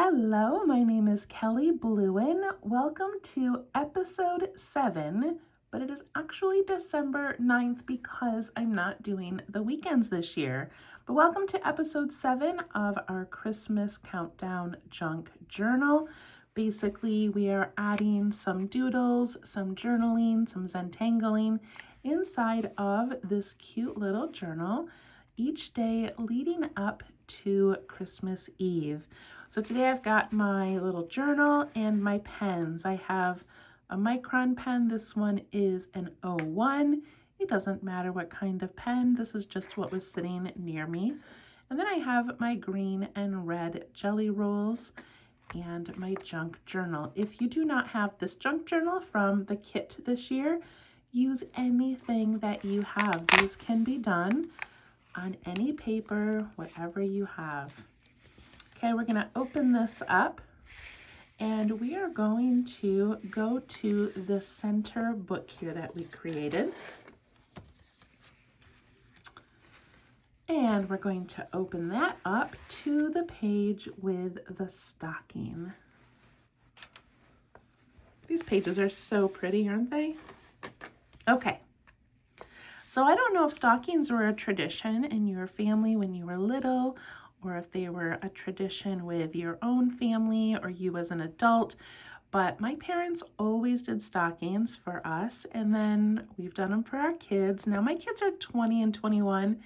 Hello, my name is Kelly Bluen. Welcome to episode 7, but it is actually December 9th because I'm not doing the weekends this year. But welcome to episode 7 of our Christmas Countdown Junk Journal. Basically, we are adding some doodles, some journaling, some ZenDangling inside of this cute little journal each day leading up to Christmas Eve. So today I've got my little journal and my pens. I have a micron pen. This one is an 01. It doesn't matter what kind of pen. This is just what was sitting near me. And then I have my green and red jelly rolls and my junk journal. If you do not have this junk journal from the kit this year, use anything that you have. These can be done on any paper, whatever you have. Okay, we're going to open this up and we are going to go to the center book here that we created. And we're going to open that up to the page with the stocking. These pages are so pretty, aren't they? Okay. So I don't know if stockings were a tradition in your family when you were little, or if they were a tradition with your own family or you as an adult, but my parents always did stockings for us, and then we've done them for our kids. Now my kids are 20 and 21,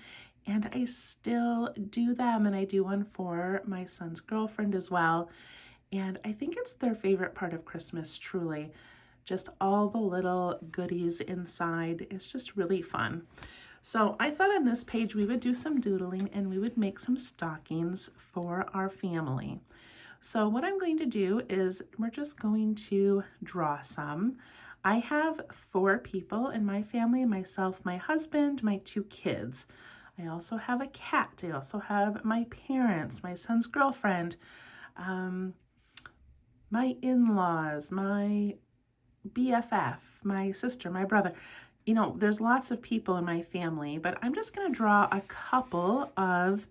and I still do them, and I do one for my son's girlfriend as well, and I think it's their favorite part of Christmas, truly. Just all the little goodies inside. It's just really fun. So I thought on this page we would do some doodling and we would make some stockings for our family. So what I'm going to do is we're just going to draw some. I have 4 people in my family, myself, my husband, my 2 kids. I also have a cat. I also have my parents, my son's girlfriend, my in-laws, my BFF, my sister, my brother. You know, there's lots of people in my family, but I'm just going to draw a couple of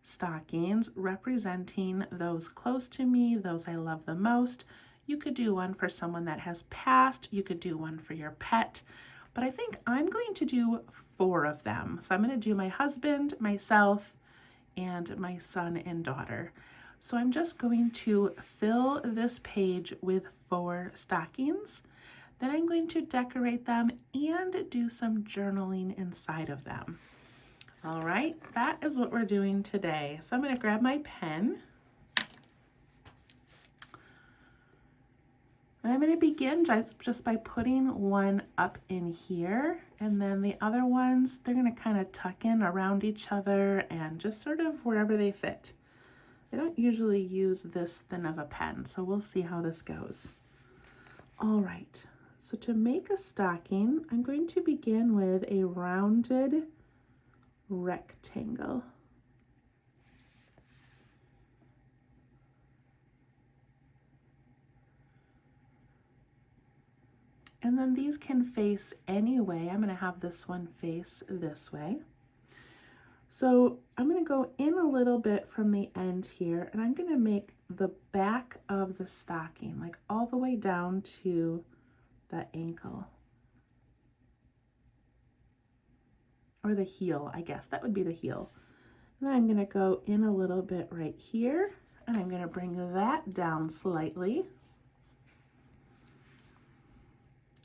stockings representing those close to me, those I love the most. You could do one for someone that has passed. You could do one for your pet, but I think I'm going to do 4 of them. So I'm going to do my husband, myself, and my son and daughter. So I'm just going to fill this page with 4 stockings. Then I'm going to decorate them and do some journaling inside of them. All right, that is what we're doing today. So I'm going to grab my pen. And I'm going to begin just by putting one up in here. And then the other ones, they're going to kind of tuck in around each other and just sort of wherever they fit. I don't usually use this thin of a pen, so we'll see how this goes. All right. So to make a stocking, I'm going to begin with a rounded rectangle. And then these can face any way. I'm going to have this one face this way. So I'm going to go in a little bit from the end here, and I'm going to make the back of the stocking, like all the way down to the ankle, or the heel, I guess that would be the heel. And then I'm going to go in a little bit right here, and I'm going to bring that down slightly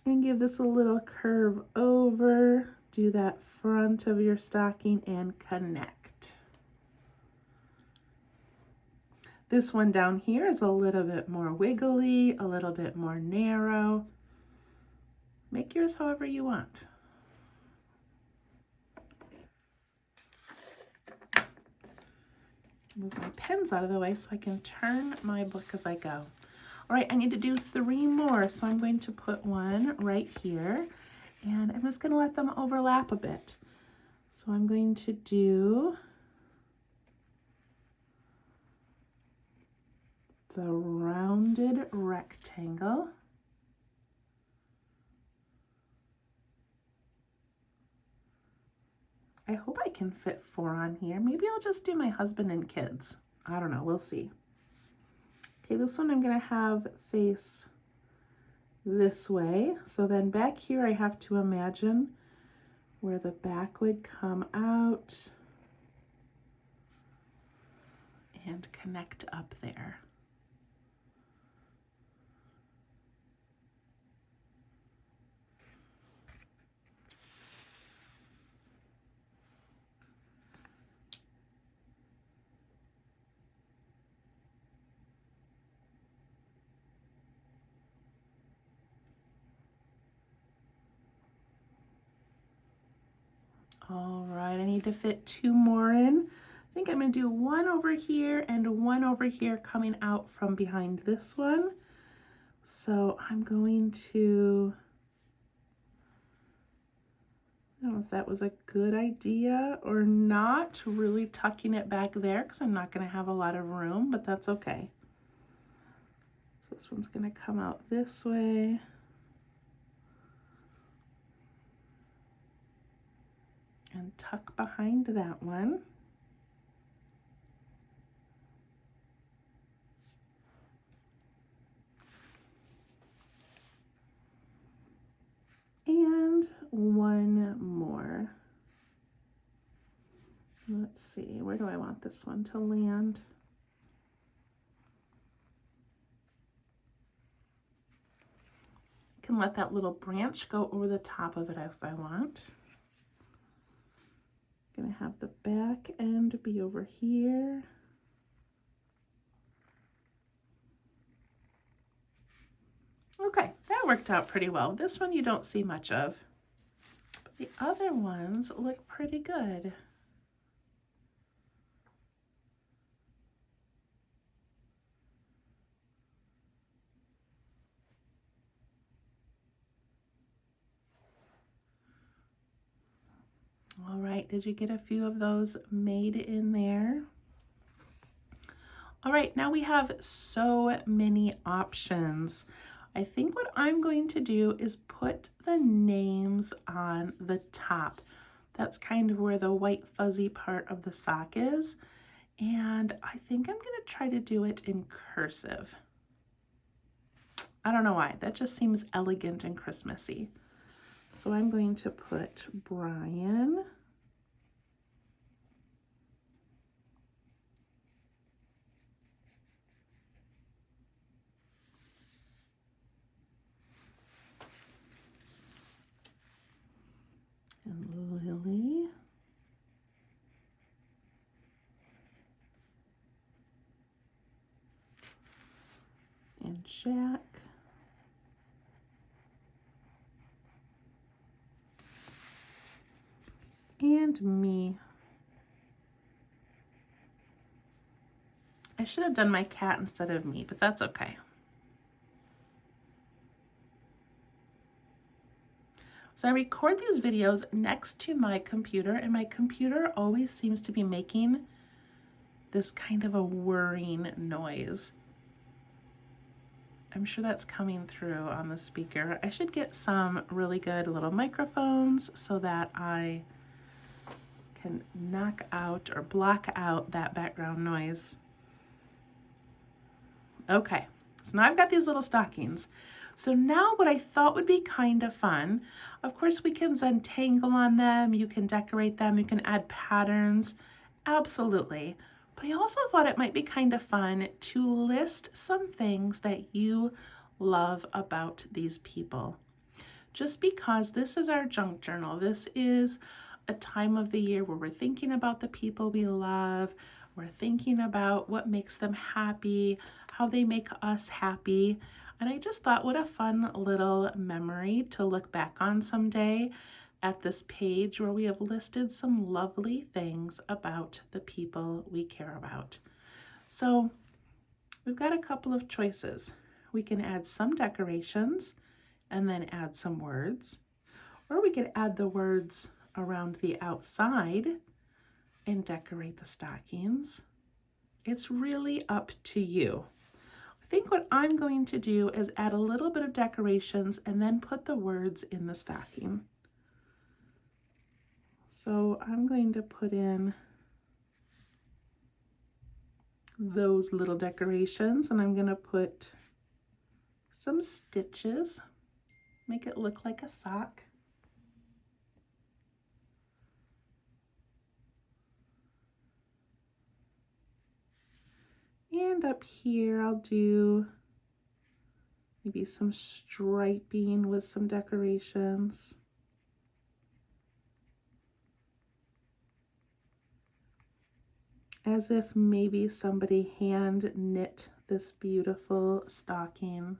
and give this a little curve over. Do that front of your stocking and connect. This one down here is a little bit more wiggly, a little bit more narrow. Make yours however you want. Move my pens out of the way so I can turn my book as I go. All right, I need to do 3 more, so I'm going to put one right here, and I'm just going to let them overlap a bit. So I'm going to do the rounded rectangle. I hope I can fit 4 on here. Maybe I'll just do my husband and kids. I don't know, we'll see. Okay, this one I'm going to have face this way. So then back here I have to imagine where the back would come out and connect up there. All right, I need to fit 2 more in. I think I'm going to do one over here and one over here coming out from behind this one. So I'm going to, I don't know if that was a good idea or not, really tucking it back there because I'm not going to have a lot of room, but that's okay. So this one's going to come out this way. And tuck behind that one. And one more. Let's see, where do I want this one to land? I can let that little branch go over the top of it if I want. I'm gonna have the back end be over here. Okay, that worked out pretty well. This one you don't see much of, but the other ones look pretty good. All right, did you get a few of those made in there? All right, now we have so many options. I think what I'm going to do is put the names on the top. That's kind of where the white fuzzy part of the sock is. And I think I'm gonna try to do it in cursive. I don't know why, that just seems elegant and Christmassy. So I'm going to put Brian. And Lily. And Jack. And me. I should have done my cat instead of me, but that's okay. So I record these videos next to my computer, and my computer always seems to be making this kind of a whirring noise. I'm sure that's coming through on the speaker. I should get some really good little microphones so that I can knock out or block out that background noise. Okay, so now I've got these little stockings. So now what I thought would be kind of fun, of course we can ZenDangle on them, you can decorate them, you can add patterns, absolutely. But I also thought it might be kind of fun to list some things that you love about these people. Just because this is our junk journal, this is a time of the year where we're thinking about the people we love, we're thinking about what makes them happy, how they make us happy. And I just thought what a fun little memory to look back on someday at this page where we have listed some lovely things about the people we care about. So we've got a couple of choices. We can add some decorations and then add some words, or we could add the words around the outside and decorate the stockings. It's really up to you. I think what I'm going to do is add a little bit of decorations and then put the words in the stocking. So I'm going to put in those little decorations, and I'm going to put some stitches, make it look like a sock. And up here I'll do maybe some striping with some decorations. As if maybe somebody hand knit this beautiful stocking.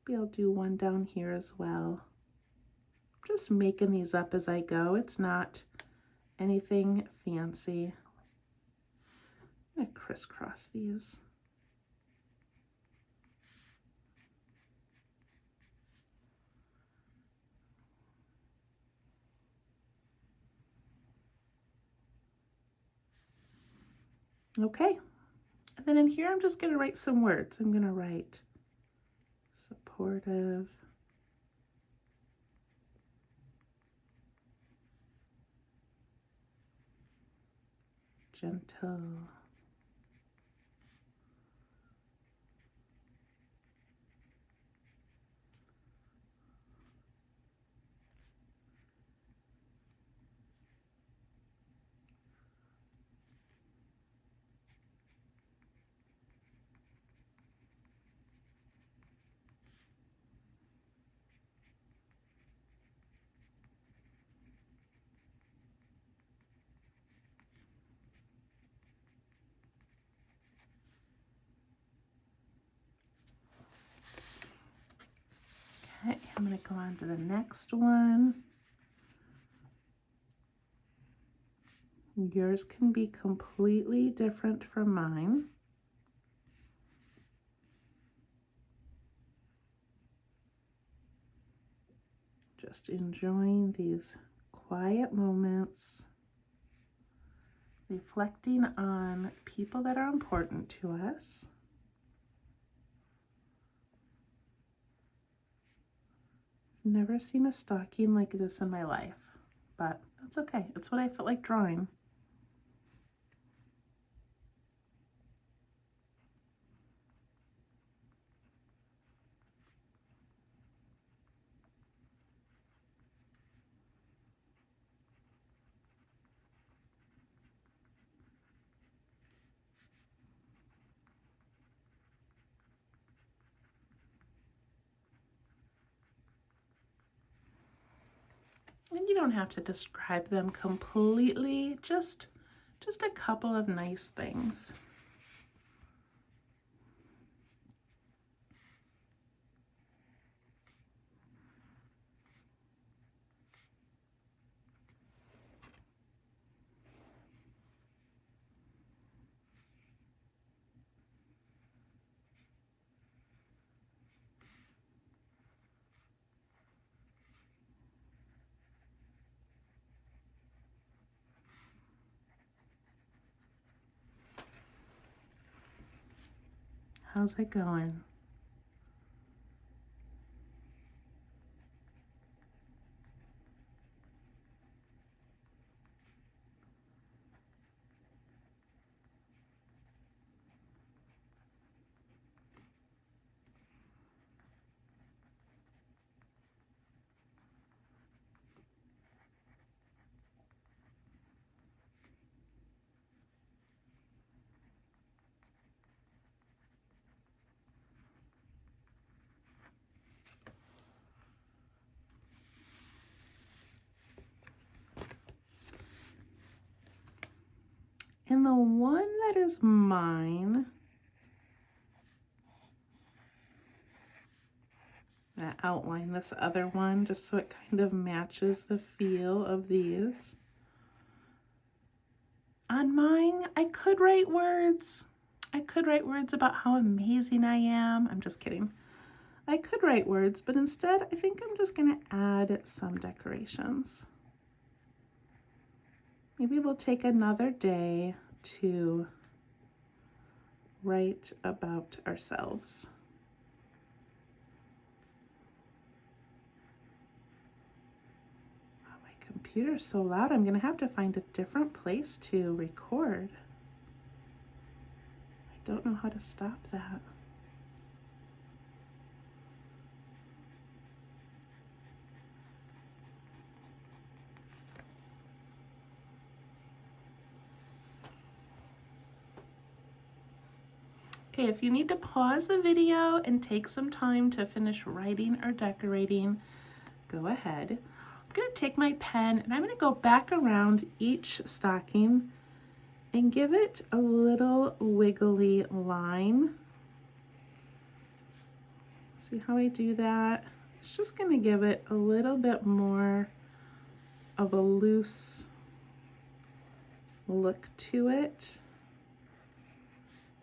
Maybe I'll do one down here as well. I'm just making these up as I go. It's not anything fancy. I'm going to crisscross these. Okay, and then in here I'm just going to write some words. I'm going to write supportive, gentle, okay, I'm going to go on to the next one. Yours can be completely different from mine. Just enjoying these quiet moments, reflecting on people that are important to us. Never seen a stocking like this in my life, but that's okay. It's what I felt like drawing. And you don't have to describe them completely, just a couple of nice things. How's it going? And the one that is mine, I'm going to outline this other one just so it kind of matches the feel of these. On mine, I could write words. I could write words about how amazing I am. I'm just kidding. I could write words, but instead I think I'm just going to add some decorations. Maybe we'll take another day to write about ourselves. Oh, my computer's so loud, I'm going to have to find a different place to record. Don't know how to stop that. Okay, if you need to pause the video and take some time to finish writing or decorating, go ahead. I'm going to take my pen and I'm going to go back around each stocking and give it a little wiggly line. See how I do that? It's just going to give it a little bit more of a loose look to it,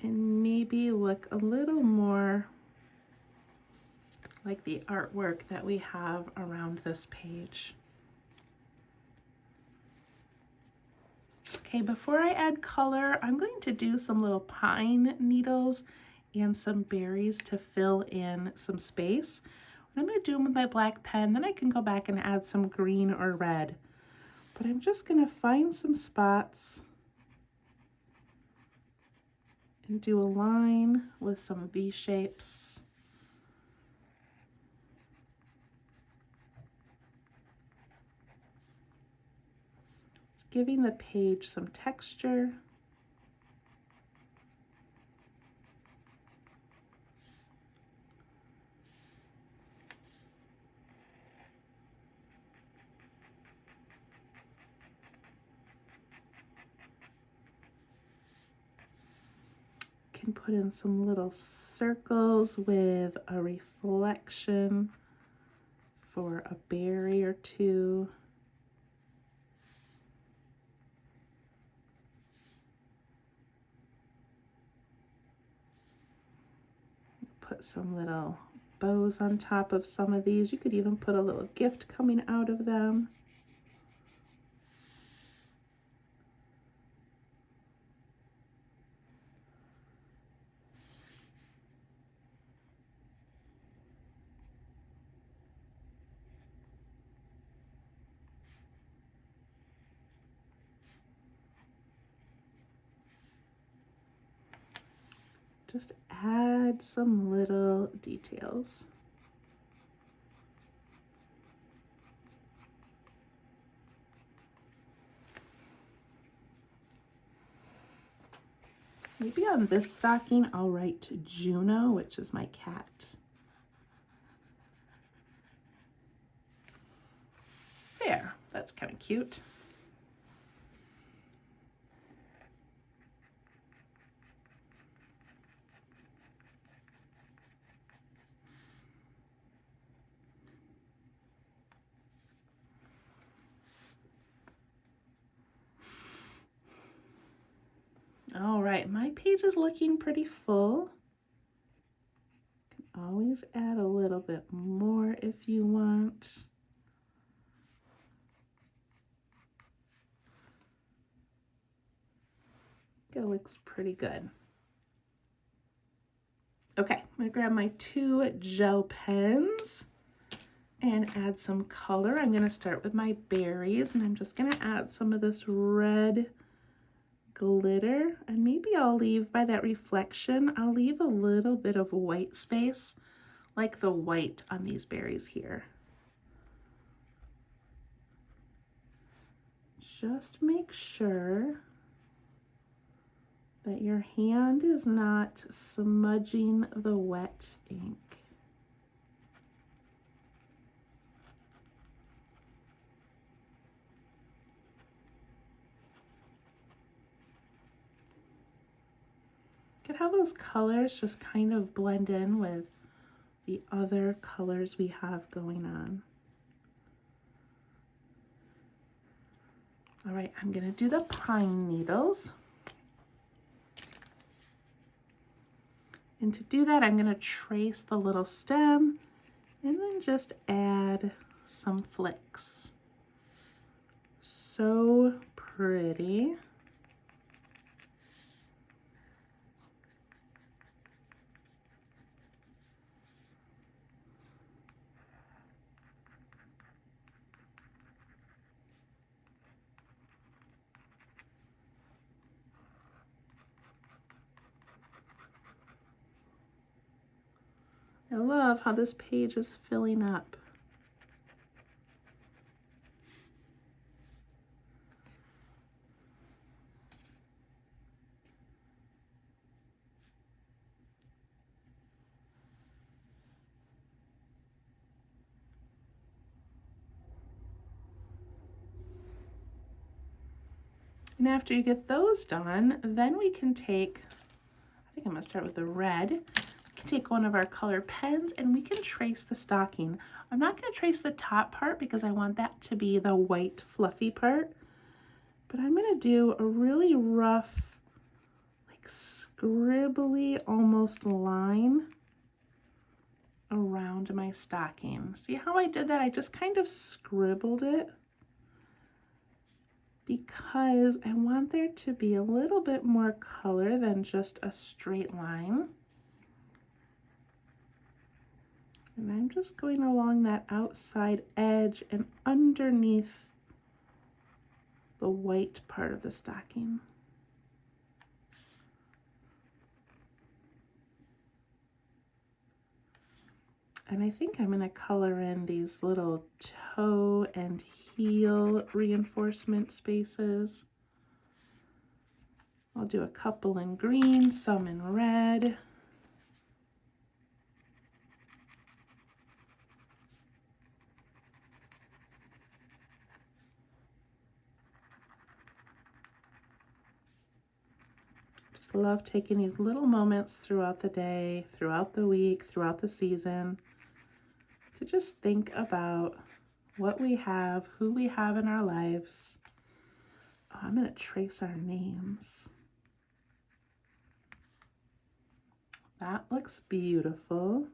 and maybe look a little more like the artwork that we have around this page. Okay, before I add color, I'm going to do some little pine needles and some berries to fill in some space. I'm going to do them with my black pen, then I can go back and add some green or red. But I'm just going to find some spots and do a line with some V shapes. It's giving the page some texture. Can put in some little circles with a reflection for a berry or two. Put some little bows on top of some of these. You could even put a little gift coming out of them. Just add some little details. Maybe on this stocking I'll write Juno, which is my cat. There, that's kind of cute. All right, my page is looking pretty full. Can always add a little bit more if you want. It looks pretty good. Okay, I'm gonna grab my 2 gel pens and add some color. I'm gonna start with my berries, and I'm just gonna add some of this red glitter, and maybe I'll leave, by that reflection, I'll leave a little bit of white space, like the white on these berries here. Just make sure that your hand is not smudging the wet ink. Look at how those colors just kind of blend in with the other colors we have going on. All right, I'm gonna do the pine needles. And to do that, I'm gonna trace the little stem and then just add some flicks. So pretty. I love how this page is filling up. And after you get those done, then we can take, I think I'm gonna start with the red. We can take one of our color pens and we can trace the stocking. I'm not gonna trace the top part because I want that to be the white fluffy part, but I'm gonna do a really rough, like scribbly almost line around my stocking. See how I did that? I just kind of scribbled it because I want there to be a little bit more color than just a straight line. And I'm just going along that outside edge and underneath the white part of the stocking. And I think I'm going to color in these little toe and heel reinforcement spaces. I'll do a couple in green, some in red. Just love taking these little moments throughout the day, throughout the week, throughout the season, to just think about what we have, who we have in our lives. Oh, I'm going to trace our names. That looks beautiful.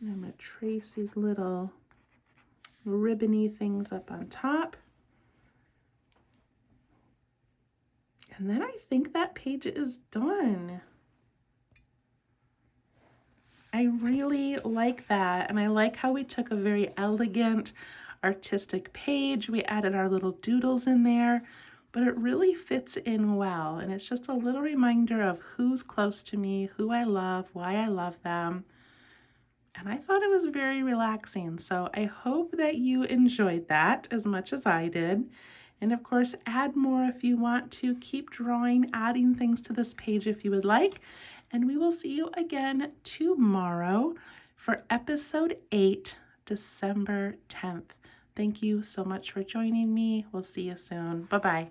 And I'm going to trace these little ribbony things up on top. And then I think that page is done. I really like that, and I like how we took a very elegant, artistic page. We added our little doodles in there, but it really fits in well, and it's just a little reminder of who's close to me, who I love, why I love them. And I thought it was very relaxing, so I hope that you enjoyed that as much as I did. And of course, add more if you want to. Keep drawing, adding things to this page if you would like. And we will see you again tomorrow for episode 8, December 10th. Thank you so much for joining me. We'll see you soon. Bye-bye.